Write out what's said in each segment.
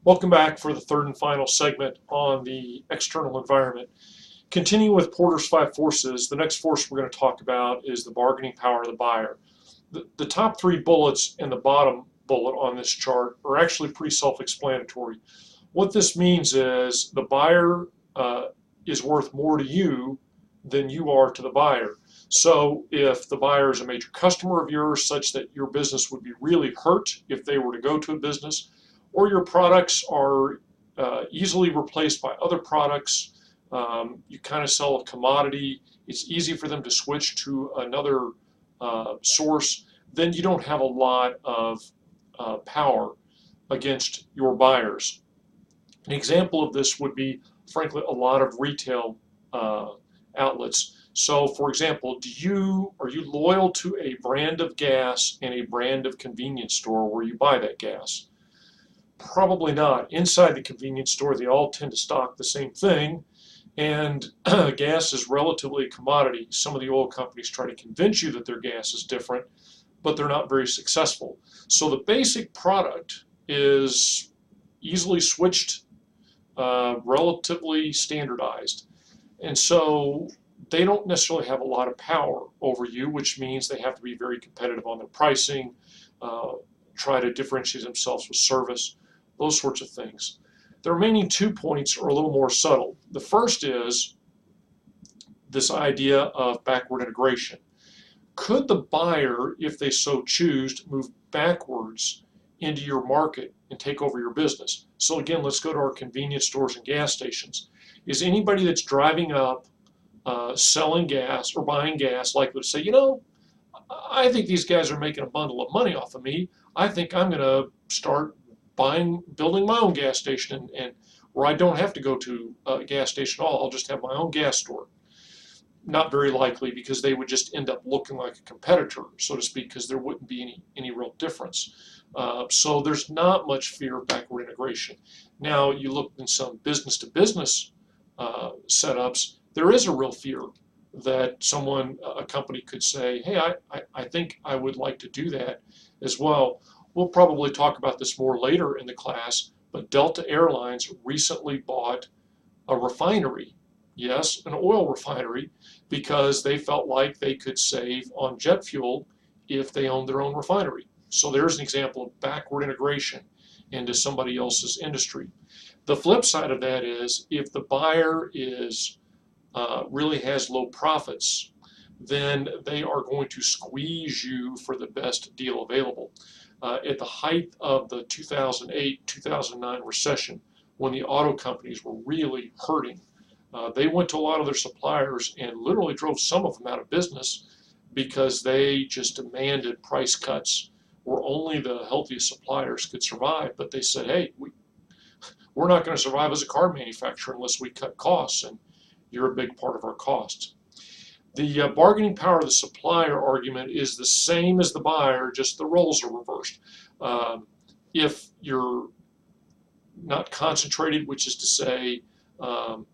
Welcome back for the third and final segment on the external environment. Continuing with Porter's five forces, the next force we're going to talk about is the bargaining power of the buyer. The top three bullets and the bottom bullet on this chart are actually pretty self-explanatory. What this means is the buyer is worth more to you than you are to the buyer. So if the buyer is a major customer of yours, such that your business would be really hurt if they were to go to a business, or your products are easily replaced by other products, you kind of sell a commodity, it's easy for them to switch to another source, then you don't have a lot of power against your buyers. An example of this would be, frankly, a lot of retail outlets. So, for example, are you loyal to a brand of gas and a brand of convenience store where you buy that gas? Probably not. Inside the convenience store, they all tend to stock the same thing, and gas is relatively a commodity. Some of the oil companies try to convince you that their gas is different, but they're not very successful. So the basic product is easily switched, relatively standardized, and so they don't necessarily have a lot of power over you, which means they have to be very competitive on their pricing, try to differentiate themselves with service, those sorts of things. The remaining 2 points are a little more subtle. The first is this idea of backward integration. Could the buyer, if they so choose, move backwards into your market and take over your business? So again, let's go to our convenience stores and gas stations. Is anybody that's driving up, selling gas or buying gas likely to say, I think these guys are making a bundle of money off of me. I think I'm going to start building my own gas station, and where I don't have to go to a gas station at all. I'll just have my own gas store. Not very likely, because they would just end up looking like a competitor, so to speak, because there wouldn't be any real difference. So there's not much fear of backward integration. Now, you look in some business-to-business setups, there is a real fear that a company could say, hey, I think I would like to do that as well. We'll probably talk about this more later in the class, but Delta Airlines recently bought a refinery, yes, an oil refinery, because they felt like they could save on jet fuel if they owned their own refinery. So there's an example of backward integration into somebody else's industry. The flip side of that is, if the buyer really has low profits, then they are going to squeeze you for the best deal available. At the height of the 2008-2009 recession, when the auto companies were really hurting, they went to a lot of their suppliers and literally drove some of them out of business because they just demanded price cuts where only the healthiest suppliers could survive. But they said, hey, we're not going to survive as a car manufacturer unless we cut costs, and you're a big part of our costs. The bargaining power of the supplier argument is the same as the buyer, just the roles are reversed. If you're not concentrated, which is to say the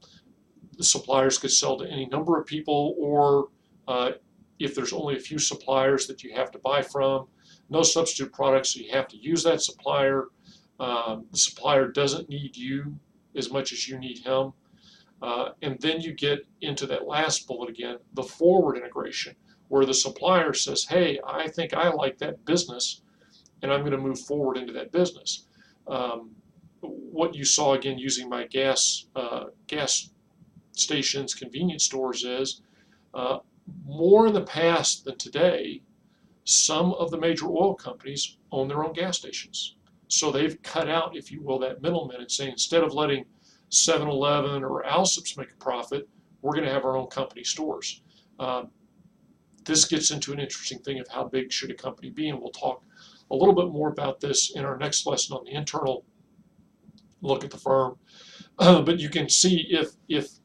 suppliers could sell to any number of people, or if there's only a few suppliers that you have to buy from, no substitute products, so you have to use that supplier. The supplier doesn't need you as much as you need him. And then you get into that last bullet again, the forward integration, where the supplier says, hey, I think I like that business, and I'm going to move forward into that business. What you saw, again, using my gas stations, convenience stores, is more in the past than today, some of the major oil companies own their own gas stations. So they've cut out, if you will, that middleman and saying, instead of letting 7-Eleven or Alsop's make a profit, we're going to have our own company stores. This gets into an interesting thing of how big should a company be, and we'll talk a little bit more about this in our next lesson on the internal look at the firm. But you can see if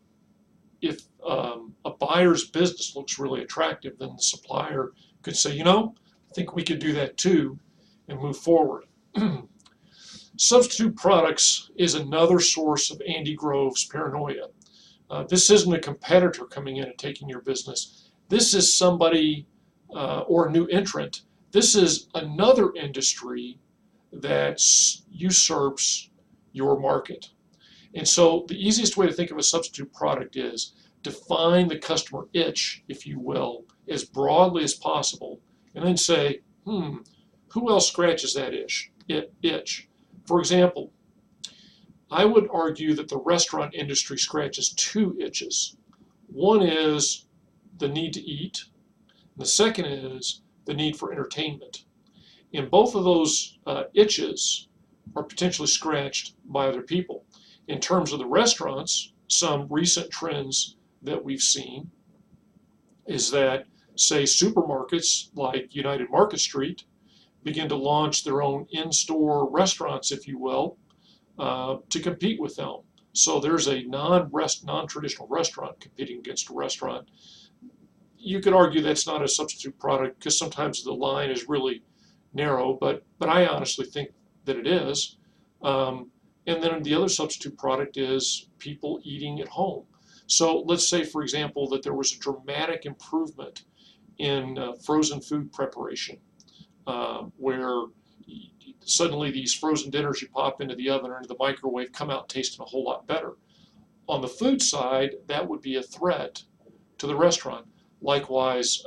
a buyer's business looks really attractive, then the supplier could say, I think we could do that too, and move forward. Substitute products is another source of Andy Grove's paranoia. This isn't a competitor coming in and taking your business. This is somebody or a new entrant. This is another industry that usurps your market. And so the easiest way to think of a substitute product is define the customer itch, if you will, as broadly as possible, and then say, who else scratches that itch? For example, I would argue that the restaurant industry scratches two itches. One is the need to eat, and the second is the need for entertainment. And both of those itches are potentially scratched by other people. In terms of the restaurants, some recent trends that we've seen is that, say, supermarkets like United Market Street begin to launch their own in-store restaurants, if you will, to compete with them. So there's a non-traditional restaurant competing against a restaurant. You could argue that's not a substitute product because sometimes the line is really narrow, but I honestly think that it is. And then the other substitute product is people eating at home. So let's say, for example, that there was a dramatic improvement in frozen food preparation, where suddenly these frozen dinners you pop into the oven or into the microwave come out tasting a whole lot better. On the food side, that would be a threat to the restaurant. Likewise,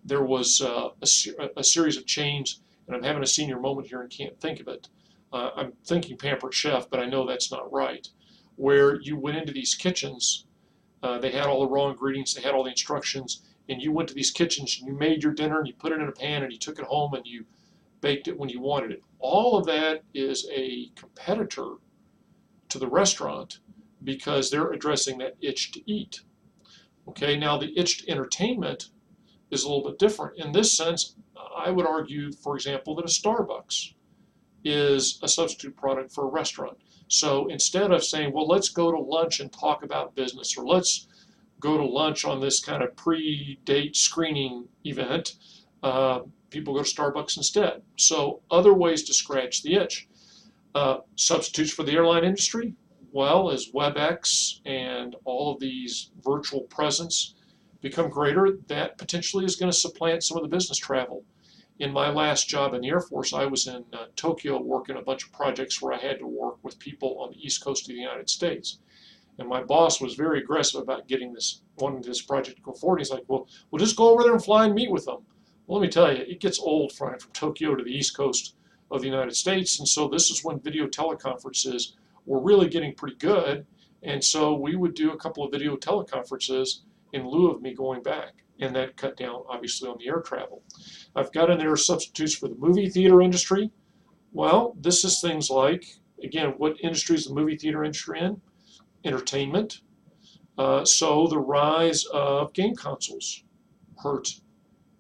there was a series of chains, and I'm having a senior moment here and can't think of it. I'm thinking Pampered Chef, but I know that's not right, where you went into these kitchens, they had all the raw ingredients, they had all the instructions, and you went to these kitchens and you made your dinner and you put it in a pan and you took it home and you baked it when you wanted it. All of that is a competitor to the restaurant because they're addressing that itch to eat. Okay, now the itch to entertainment is a little bit different. In this sense, I would argue, for example, that a Starbucks is a substitute product for a restaurant. So instead of saying, well, let's go to lunch and talk about business, or let's go to lunch on this kind of pre-date screening event, people go to Starbucks instead. So other ways to scratch the itch. Substitutes for the airline industry, well, as WebEx and all of these virtual presence become greater, that potentially is going to supplant some of the business travel. In my last job in the Air Force, I was in Tokyo working a bunch of projects where I had to work with people on the East Coast of the United States. And my boss was very aggressive about wanting this project to go forward. He's like, well, we'll just go over there and fly and meet with them. Well, let me tell you, it gets old flying from Tokyo to the East Coast of the United States. And so this is when video teleconferences were really getting pretty good. And so we would do a couple of video teleconferences in lieu of me going back. And that cut down, obviously, on the air travel. I've got in there substitutes for the movie theater industry. Well, this is things like, again, what industry is the movie theater industry in? Entertainment. So the rise of game consoles hurt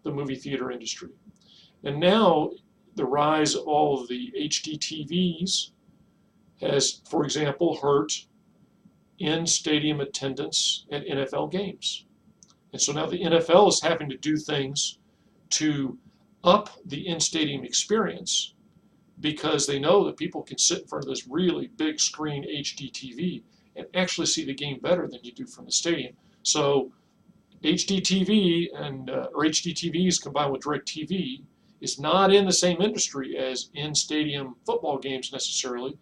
the movie theater industry. And now the rise of all of the HD TVs has, for example, hurt in-stadium attendance at NFL games. And so now the NFL is having to do things to up the in-stadium experience because they know that people can sit in front of this really big screen HD TV and actually see the game better than you do from the stadium. So HD TV or HD TVs combined with DirecTV is not in the same industry as in-stadium football games necessarily,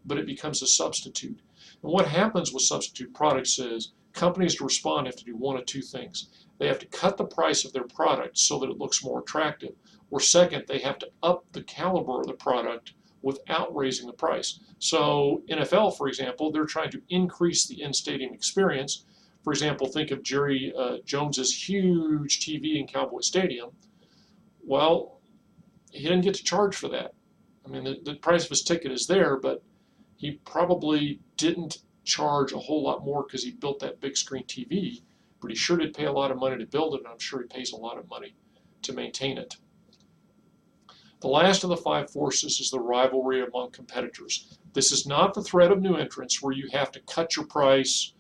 but it becomes a substitute. And what happens with substitute products is companies to respond have to do one of two things. They have to cut the price of their product so that it looks more attractive. Or second, they have to up the caliber of the product without raising the price. So NFL, for example, they're trying to increase the in-stadium experience. For example, think of Jerry Jones's huge TV in Cowboy Stadium. Well, he didn't get to charge for that. I mean, the price of his ticket is there, but he probably didn't charge a whole lot more because he built that big screen TV, but he sure did pay a lot of money to build it, and I'm sure he pays a lot of money to maintain it. The last of the five forces is the rivalry among competitors. This is not the threat of new entrants where you have to cut your price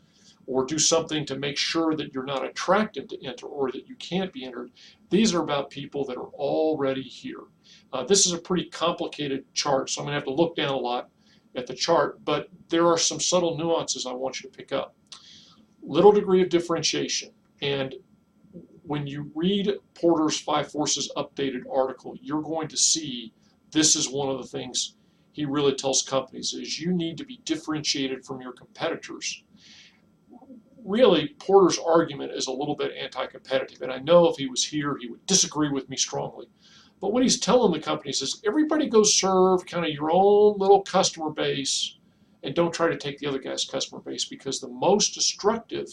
or do something to make sure that you're not attractive to enter or that you can't be entered. These are about people that are already here. This is a pretty complicated chart, so I'm going to have to look down a lot at the chart, but there are some subtle nuances I want you to pick up. Little degree of differentiation, and when you read Porter's Five Forces updated article, you're going to see this is one of the things he really tells companies is you need to be differentiated from your competitors. Really, Porter's argument is a little bit anti-competitive, and I know if he was here, he would disagree with me strongly. But what he's telling the companies is everybody go serve kind of your own little customer base and don't try to take the other guy's customer base, because the most destructive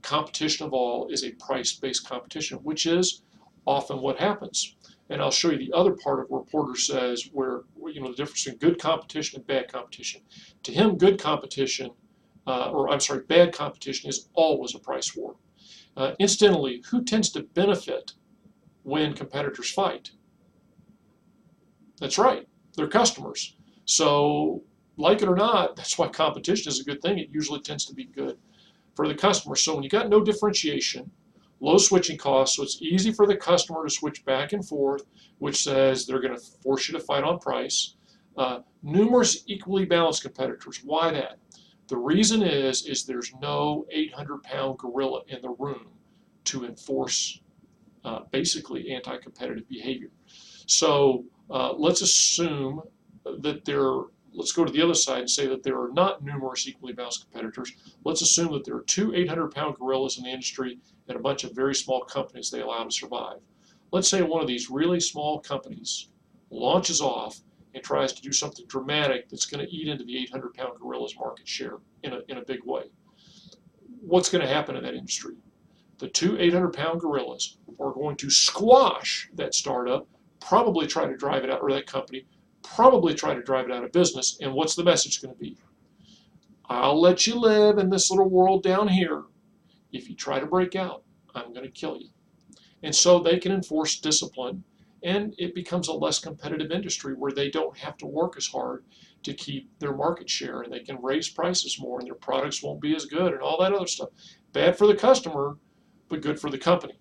competition of all is a price-based competition, which is often what happens. And I'll show you the other part of where Porter says where the difference between good competition and bad competition. To him, good competition, bad competition is always a price war. Incidentally, who tends to benefit when competitors fight? That's right, they're customers. So, like it or not, that's why competition is a good thing. It usually tends to be good for the customer. So when you got no differentiation, low switching costs, so it's easy for the customer to switch back and forth, which says they're going to force you to fight on price. Numerous equally balanced competitors. Why that? The reason is there's no 800-pound gorilla in the room to enforce basically anti-competitive behavior. So let's assume that let's go to the other side and say that there are not numerous equally balanced competitors. Let's assume that there are two 800-pound gorillas in the industry and a bunch of very small companies they allow to survive. Let's say one of these really small companies launches off and tries to do something dramatic that's going to eat into the 800-pound gorilla's market share in a big way. What's going to happen in that industry? The two 800-pound gorillas are going to squash that startup, probably try to drive it out, or that company, probably try to drive it out of business. And what's the message going to be? I'll let you live in this little world down here. If you try to break out, I'm going to kill you. And so they can enforce discipline, and it becomes a less competitive industry where they don't have to work as hard to keep their market share, and they can raise prices more, and their products won't be as good, and all that other stuff. Bad for the customer, but good for the company.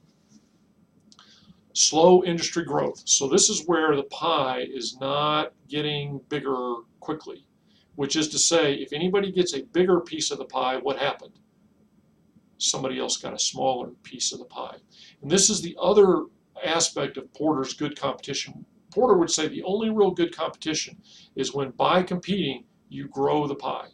Slow industry growth. So this is where the pie is not getting bigger quickly, which is to say, if anybody gets a bigger piece of the pie, what happened? Somebody else got a smaller piece of the pie. And this is the other aspect of Porter's good competition. Porter would say the only real good competition is when by competing, you grow the pie.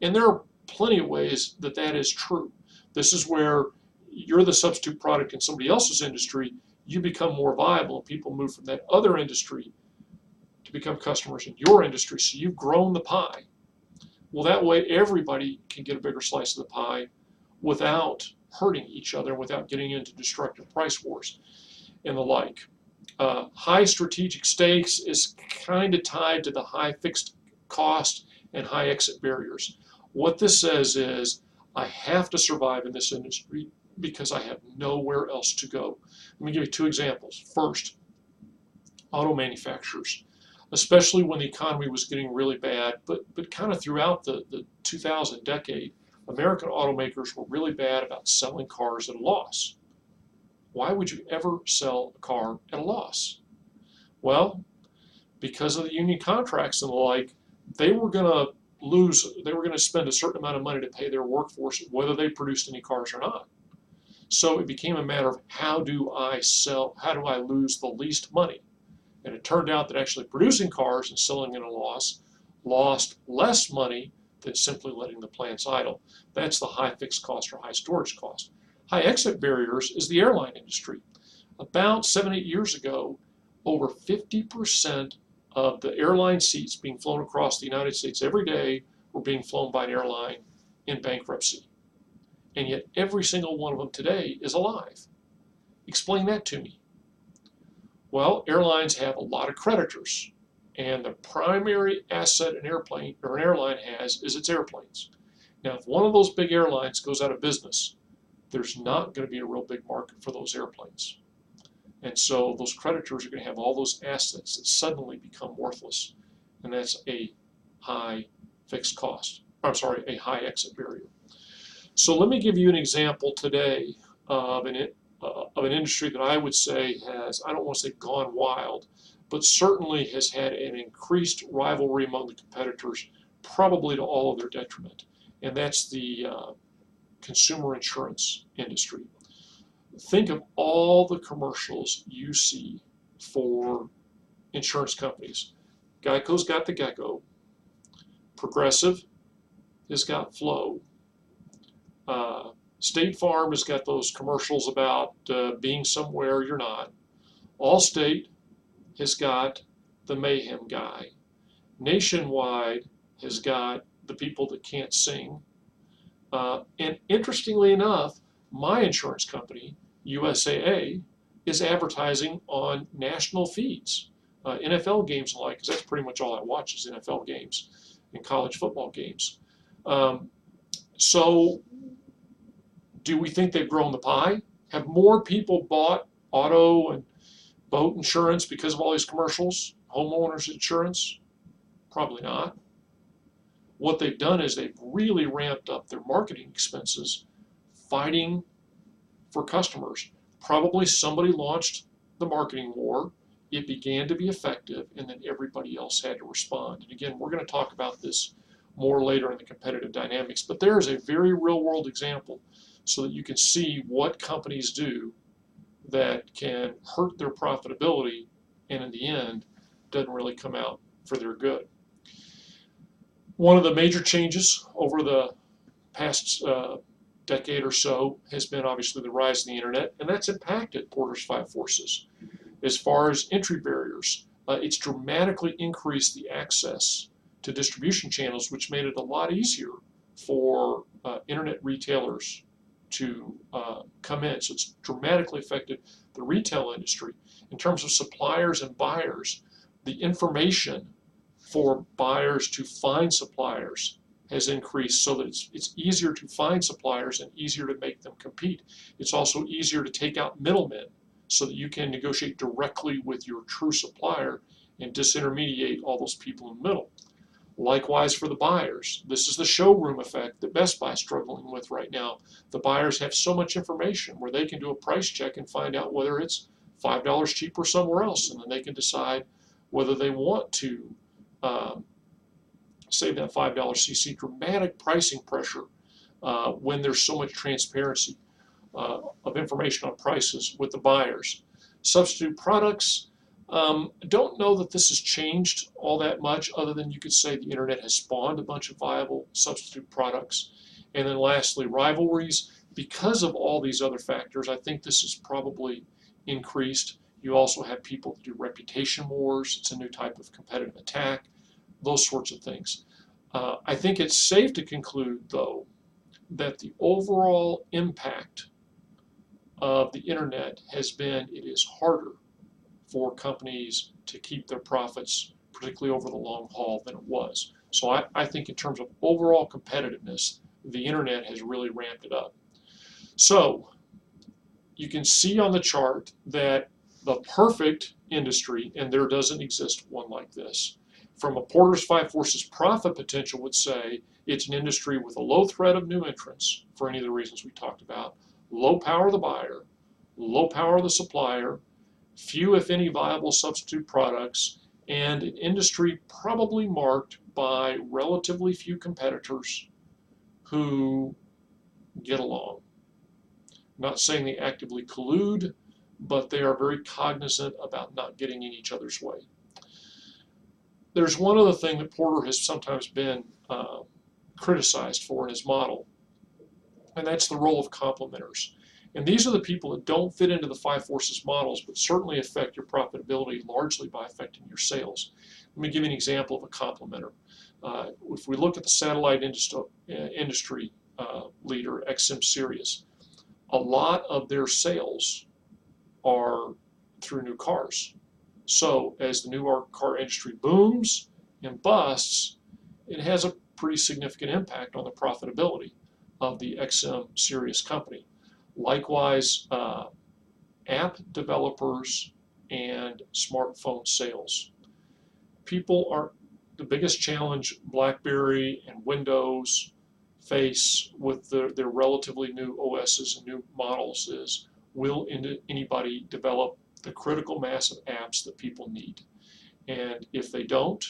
And there are plenty of ways that that is true. This is where you're the substitute product in somebody else's industry, you become more viable, and people move from that other industry to become customers in your industry. So you've grown the pie. Well, that way everybody can get a bigger slice of the pie without hurting each other, without getting into destructive price wars and the like. High strategic stakes is kind of tied to the high fixed cost and high exit barriers. What this says is, I have to survive in this industry because I have nowhere else to go. Let me give you two examples. First, auto manufacturers, especially when the economy was getting really bad, but kind of throughout the 2000 decade, American automakers were really bad about selling cars at a loss. Why would you ever sell a car at a loss? Well, because of the union contracts and the like, they were going to spend a certain amount of money to pay their workforce whether they produced any cars or not. So it became a matter of how do I lose the least money? And it turned out that actually producing cars and selling at a loss lost less money than simply letting the plants idle. That's the high fixed cost or high storage cost. High exit barriers is the airline industry. About 7-8 years ago, over 50% of the airline seats being flown across the United States every day were being flown by an airline in bankruptcy. And yet every single one of them today is alive. Explain that to me. Well, airlines have a lot of creditors, and the primary asset an airplane or an airline has is its airplanes. Now, if one of those big airlines goes out of business, there's not going to be a real big market for those airplanes. And so those creditors are going to have all those assets that suddenly become worthless, and that's a high fixed cost. A high exit barrier. So let me give you an example today of an industry that I would say has, I don't want to say gone wild, but certainly has had an increased rivalry among the competitors, probably to all of their detriment, and that's the consumer insurance industry. Think of all the commercials you see for insurance companies. Geico's got the Gecko. Progressive has got Flow. State Farm has got those commercials about being somewhere you're not. Allstate has got the Mayhem guy. Nationwide has got the people that can't sing. And interestingly enough, my insurance company, USAA, is advertising on national feeds, NFL games and like, because that's pretty much all I watch is NFL games and college football games. So do we think they've grown the pie? Have more people bought auto and boat insurance because of all these commercials? Homeowners insurance? Probably not. What they've done is they've really ramped up their marketing expenses fighting for customers. Probably somebody launched the marketing war. It began to be effective, and then everybody else had to respond. And again, we're going to talk about this more later in the competitive dynamics, but there is a very real-world example so that you can see what companies do that can hurt their profitability and in the end doesn't really come out for their good. One of the major changes over the past decade or so has been obviously the rise of the internet, and that's impacted Porter's Five Forces. As far as entry barriers, it's dramatically increased the access to distribution channels, which made it a lot easier for internet retailers to come in. So it's dramatically affected the retail industry. In terms of suppliers and buyers, the information for buyers to find suppliers has increased so that it's easier to find suppliers and easier to make them compete. It's also easier to take out middlemen so that you can negotiate directly with your true supplier and disintermediate all those people in the middle. Likewise for the buyers. This is the showroom effect that Best Buy is struggling with right now. The buyers have so much information where they can do a price check and find out whether it's $5 cheaper somewhere else, and then they can decide whether they want to save that $5. So you see dramatic pricing pressure when there's so much transparency of information on prices with the buyers. Substitute products, don't know that this has changed all that much other than you could say the internet has spawned a bunch of viable substitute products. And then lastly, rivalries. Because of all these other factors, I think this is probably increased. You also have people that do reputation wars. It's a new type of competitive attack, those sorts of things. I think it's safe to conclude, though, that the overall impact of the internet has been it is harder for companies to keep their profits, particularly over the long haul, than it was. So I think in terms of overall competitiveness, the internet has really ramped it up. So you can see on the chart that the perfect industry, and there doesn't exist one like this, from a Porter's Five Forces profit potential would say it's an industry with a low threat of new entrants for any of the reasons we talked about, low power of the buyer, low power of the supplier, few if any viable substitute products, and an industry probably marked by relatively few competitors who get along. I'm not saying they actively collude, but they are very cognizant about not getting in each other's way. There's one other thing that Porter has sometimes been criticized for in his model, and that's the role of complementers. And these are the people that don't fit into the Five Forces models, but certainly affect your profitability largely by affecting your sales. Let me give you an example of a complementer. If we look at the satellite industry leader, XM Sirius, a lot of their sales are through new cars. So as the new car industry booms and busts, it has a pretty significant impact on the profitability of the XM Sirius company. Likewise, app developers and smartphone sales. People are the biggest challenge BlackBerry and Windows face with their relatively new OSs and new models is, will anybody develop the critical mass of apps that people need? And if they don't,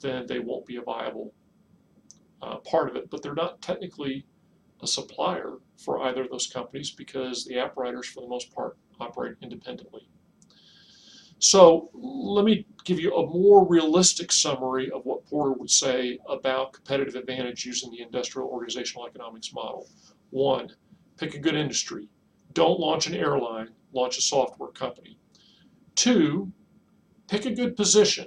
then they won't be a viable part of it. But they're not technically a supplier for either of those companies because the app writers, for the most part, operate independently. So let me give you a more realistic summary of what Porter would say about competitive advantage using the industrial organizational economics model. One, pick a good industry. Don't launch an airline, launch a software company. Two, pick a good position.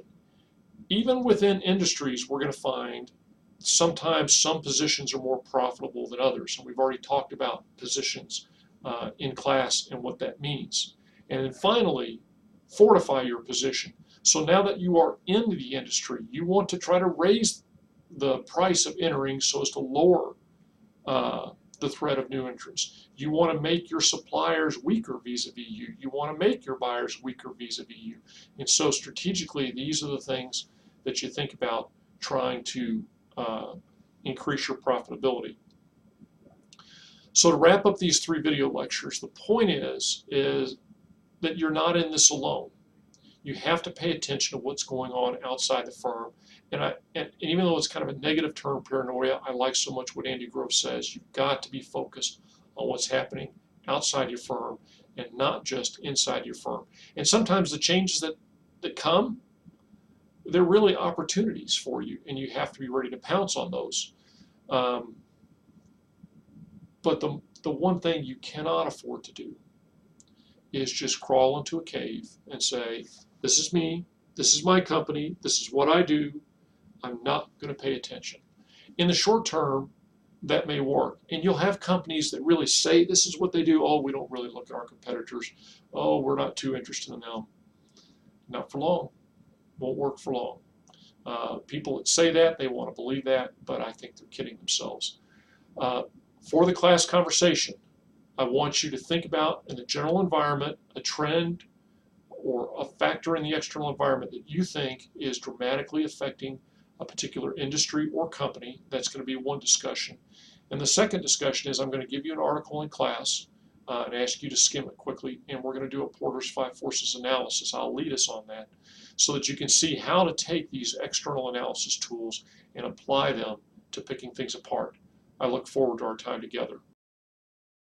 Even within industries, we're going to find sometimes some positions are more profitable than others. And we've already talked about positions in class and what that means. And then finally, fortify your position. So now that you are in the industry, you want to try to raise the price of entering so as to lower the threat of new entrants. You want to make your suppliers weaker vis-a-vis you. You want to make your buyers weaker vis-a-vis you. And so strategically, these are the things that you think about trying to increase your profitability. So to wrap up these 3 video lectures, the point is that you're not in this alone. You have to pay attention to what's going on outside the firm. And even though it's kind of a negative term, paranoia, I like so much what Andy Grove says. You've got to be focused on what's happening outside your firm and not just inside your firm. And sometimes the changes that come, they're really opportunities for you, and you have to be ready to pounce on those. But the one thing you cannot afford to do is just crawl into a cave and say, this is me, this is my company, this is what I do, I'm not going to pay attention. In the short term, that may work. And you'll have companies that really say this is what they do. Oh, we don't really look at our competitors. Oh, we're not too interested in them. Not for long. Won't work for long. People that say that, they want to believe that, but I think they're kidding themselves. For the class conversation, I want you to think about, in the general environment, a trend or a factor in the external environment that you think is dramatically affecting a particular industry or company. That's going to be one discussion. And the second discussion is I'm going to give you an article in class and ask you to skim it quickly, and we're going to do a Porter's 5 forces analysis. I'll lead us on that so that you can see how to take these external analysis tools and apply them to picking things apart. I look forward to our time together.